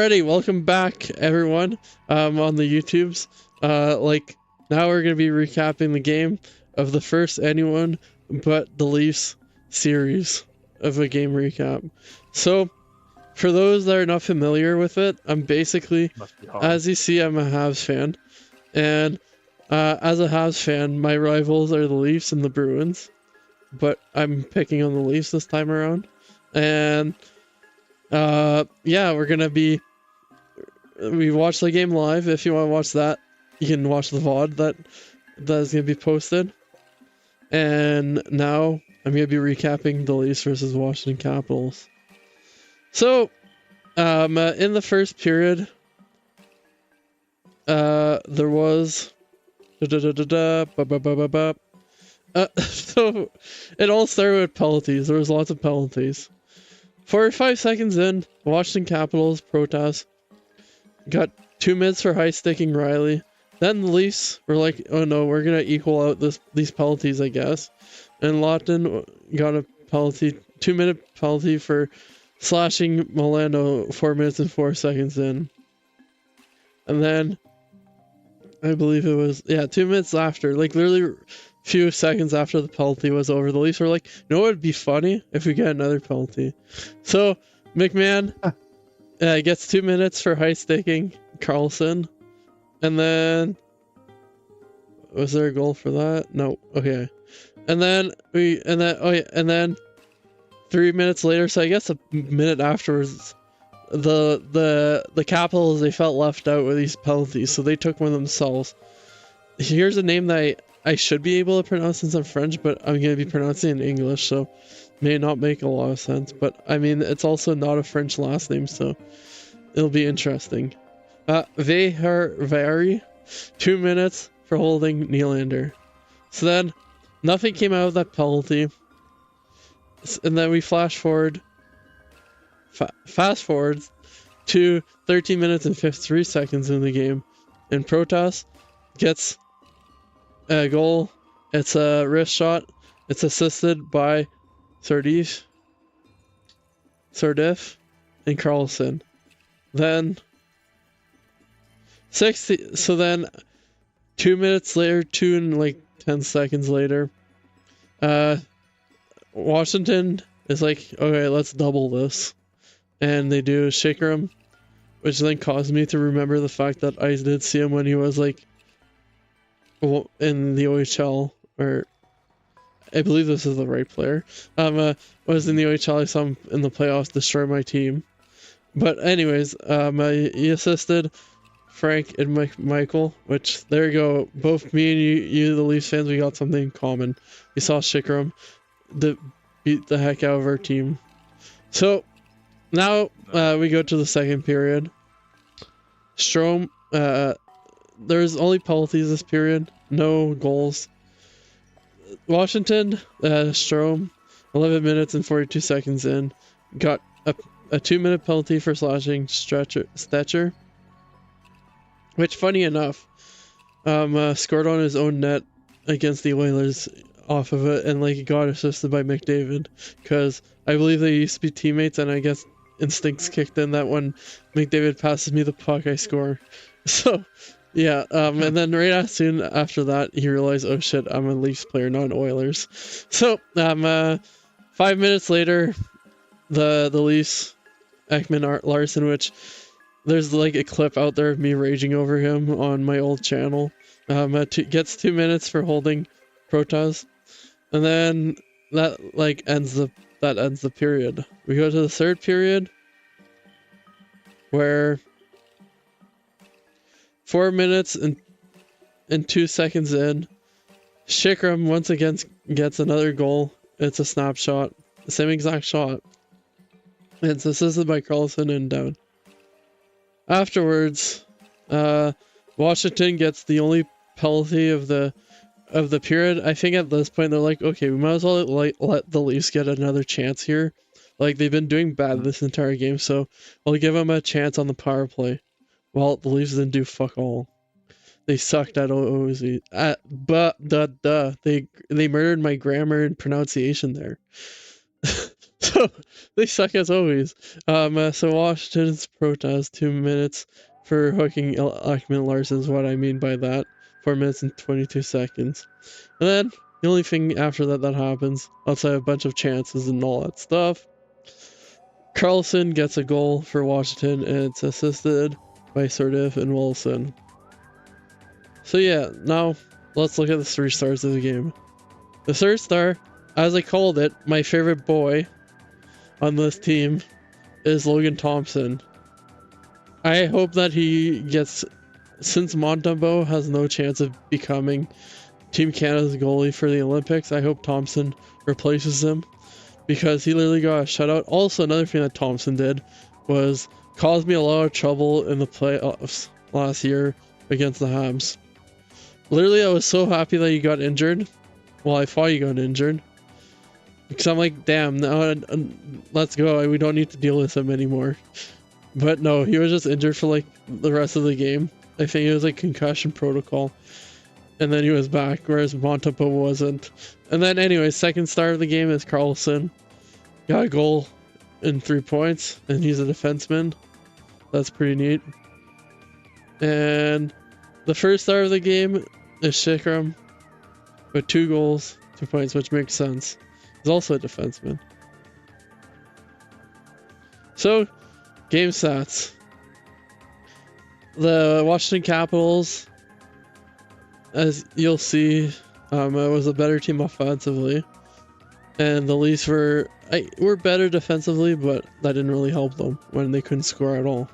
Alrighty, welcome back everyone on the YouTubes. Now we're gonna be recapping the game of the first anyone but the Leafs series of a game recap. So for those that are not familiar with it, I'm basically, as you see, I'm a Habs fan, and as a Habs fan, my rivals are the Leafs and the Bruins, but I'm picking on the Leafs this time around. And yeah, we watched the game live. If you want to watch that, you can watch the VOD that is going to be posted. And now I'm going to be recapping the Leafs versus Washington Capitals. So, in the first period, there was so it all started with penalties. There was lots of penalties. 45 seconds in, Washington Capitals protest. Got 2 minutes for high sticking Riley. Then the Leafs were like, oh no, we're gonna equal out these penalties, I guess. And Lawton got a penalty, 2-minute penalty for slashing Milano 4 minutes and 4 seconds in. And then I believe it was 2 minutes after, like literally a few seconds after the penalty was over, the Leafs were like, you know what would be funny if we get another penalty. So McMahon gets 2 minutes for high sticking Carlson, and then was there a goal for that? No. Okay. And then 3 minutes later, so I guess a minute afterwards, the Capitals, they felt left out with these penalties, so they took one themselves. Here's a name that I should be able to pronounce since I'm French, but I'm gonna be pronouncing it in English, so may not make a lot of sense. But I mean, it's also not a French last name, so it'll be interesting. Vehari, 2 minutes for holding Nylander. So then, nothing came out of that penalty. And then we fast forward to 13 minutes and 53 seconds in the game. And Protas gets a goal. It's a wrist shot. It's assisted by Sardif and Carlson. Then 60. So then, 2 minutes later, 2 and like 10 seconds later, Washington is like, okay, let's double this, and they do Shakerum, which then caused me to remember the fact that I did see him when he was like in the OHL, or I believe this is the right player. Was in the OHL. I saw him in the playoffs destroy my team. But anyways, he assisted Frank and Michael, which there you go. Both me and you, the Leafs fans, we got something in common. We saw Shikram beat the heck out of our team. So now we go to the second period. Strome, there's only penalties this period, no goals. Washington, Strome, 11 minutes and 42 seconds in, got a 2-minute penalty for slashing Stetcher, which, funny enough, scored on his own net against the Oilers off of it, and like got assisted by McDavid, because I believe they used to be teammates, and I guess instincts kicked in that when McDavid passes me the puck, I score. So yeah, and then soon after that, he realized, oh shit, I'm a Leafs player, not an Oilers. So 5 minutes later, the Leafs, Ekman Larson, which there's like a clip out there of me raging over him on my old channel, gets 2 minutes for holding Protas, and then that ends the period. We go to the third period, where 4 minutes and 2 seconds in, Shikram once again gets another goal. It's a snapshot, the same exact shot. It's assisted by Carlson and down. Afterwards, Washington gets the only penalty of the period. I think at this point they're like, okay, we might as well let the Leafs get another chance here. Like, they've been doing bad this entire game, so I'll give them a chance on the power play. Well, the Leafs didn't do fuck all. They sucked at OZ. They murdered my grammar and pronunciation there. So they suck as always. So Washington's protest 2 minutes for hooking Ekman Larson is what I mean by that. 4 minutes and 22 seconds. And then the only thing after that happens, outside a bunch of chances and all that stuff, Carlson gets a goal for Washington and it's assisted by Sirdiff and Wilson. So yeah, now let's look at the 3 stars of the game. The 3rd star, as I called it, my favorite boy on this team is Logan Thompson. I hope that he gets, since Montembeault has no chance of becoming Team Canada's goalie for the Olympics, I hope Thompson replaces him because he literally got a shutout. Also, another thing that Thompson did was cause me a lot of trouble in the playoffs last year against the Habs. Literally, I was so happy that he got injured. Well, I thought he got injured. Because I'm like, damn, now let's go. We don't need to deal with him anymore. But no, he was just injured for like the rest of the game. I think it was like concussion protocol. And then he was back, whereas Montembeault wasn't. And then anyway, 2nd star of the game is Carlson. Got a goal and 3 points, and he's a defenseman. That's pretty neat. And the 1st star of the game is Shikram with 2 goals, 2 points, which makes sense. He's also a defenseman. So, game stats. The Washington Capitals, as you'll see, it was a better team offensively. And the Leafs were better defensively, but that didn't really help them when they couldn't score at all.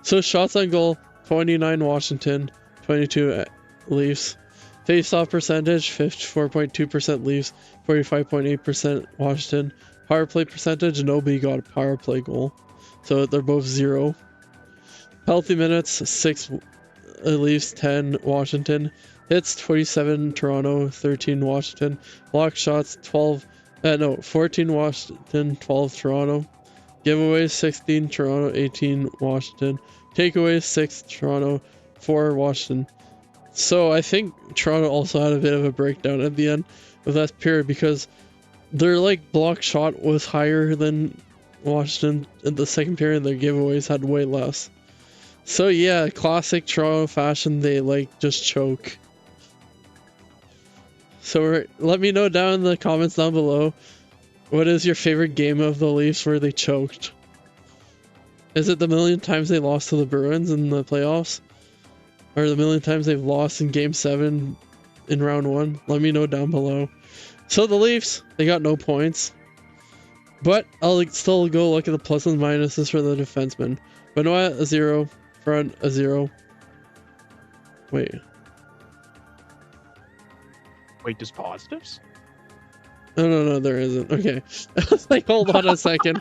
So shots on goal, 29 Washington, 22 Leafs. Face-off percentage, 54.2% Leafs, 45.8% Washington. Power play percentage, nobody got a power play goal. So they're both 0. Penalty minutes, 6 Leafs, 10 Washington. Hits, 27 Toronto, 13 Washington. Block shots, 14 Washington, 12 Toronto. Giveaways, 16 Toronto, 18 Washington. Takeaways, 6 Toronto, 4 Washington. So I think Toronto also had a bit of a breakdown at the end of that period because their like block shot was higher than Washington in the 2nd period. Their giveaways had way less. So yeah, classic Toronto fashion, they like just choke. So let me know down in the comments down below, what is your favorite game of the Leafs where they choked? Is it the million times they lost to the Bruins in the playoffs? Or the million times they've lost in Game 7 in Round 1? Let me know down below. So the Leafs, they got no points. But I'll still go look at the pluses and minuses for the defensemen. Benoit, a 0. Front, a 0. Wait, just positives? No, there isn't. Okay. I was like, hold on a second.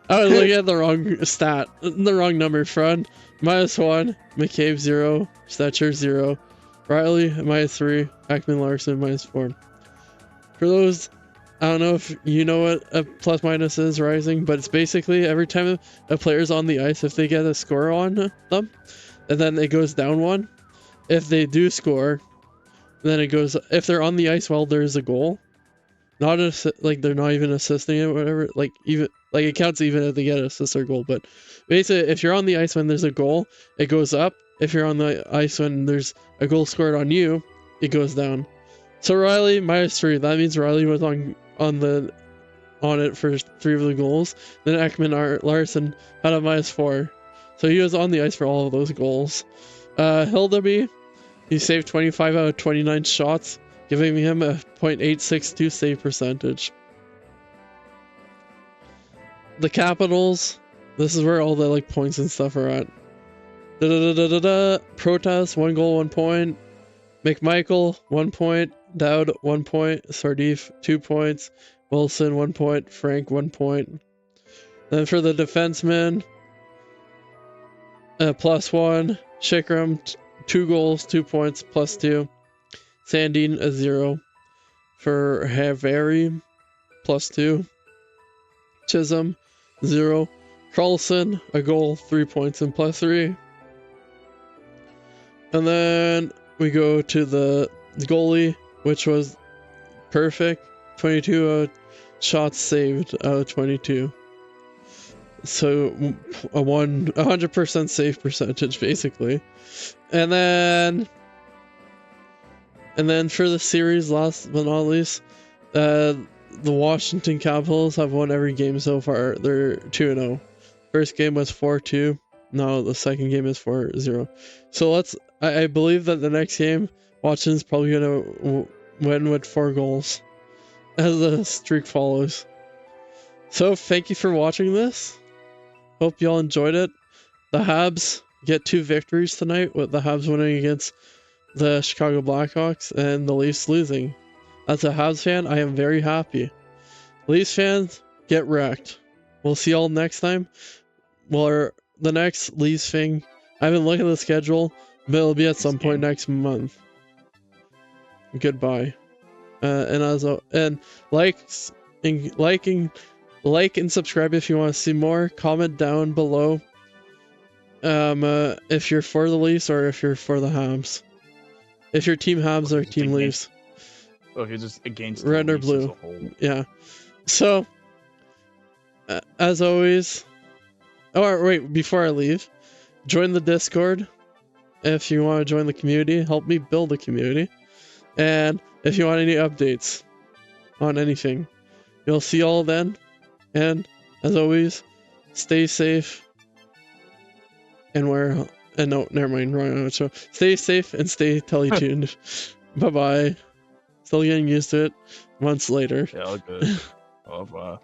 I was looking at the wrong stat. The wrong number. Front, -1. McCabe, 0. Stetcher, 0. Riley, -3. Ekman Larson, -4. For those, I don't know if you know what a plus minus is, Rising, but it's basically every time a player's on the ice, if they get a score on them, and then it goes down 1. If they do score, then it goes, if they're on the ice while there's a goal, not like they're not even assisting it, whatever, like even like it counts even if they get an assist or goal. But basically, if you're on the ice when there's a goal, it goes up. If you're on the ice when there's a goal scored on you, it goes down. So Riley, -3. That means Riley was on it for 3 of the goals. Then Ekman Larson had a -4, so he was on the ice for all of those goals. Hildeby, he saved 25 out of 29 shots, giving him a .862 save percentage. The Capitals, this is where all the like points and stuff are at. Protest, 1 goal, 1 point. McMichael, 1 point. Dowd, 1 point. Sardif, 2 points. Wilson, 1 point. Frank, 1 point. Then for the defensemen, +1. Shikram, 2 goals, 2 points, +2. Sandin, a 0. For Haveri, +2. Chisholm, 0. Carlson, a goal, 3 points, and +3. And then we go to the goalie, which was perfect. 22 out of shots saved out of 22. So a 100% save percentage basically. And then for the series, last but not least, the Washington Capitals have won every game so far. They're 2-0. First game was 4-2. Now the second game is 4-0. So I believe that the next game, Washington's probably gonna win with 4 goals as the streak follows. So thank you for watching this. Hope you all enjoyed it. The Habs get 2 victories tonight, with the Habs winning against the Chicago Blackhawks and the Leafs losing. As a Habs fan, I am very happy. Leafs fans, get wrecked. We'll see y'all next time. Well, the next Leafs thing, I haven't looked at the schedule, but it'll be at some point next month. Goodbye. And like and subscribe if you want to see more. Comment down below if you're for the Leafs or if you're for the Habs. If you're team Habs or team Leafs. Oh, you're just against red or blue. Yeah. So as always, wait, before I leave, join the Discord if you want to join the community. Help me build a community. And if you want any updates on anything, you'll see all then. And as always, stay safe and no, never mind, wrong. So stay safe and stay TellieVision. Bye bye. Still getting used to it months later. Yeah, all good. Bye bye.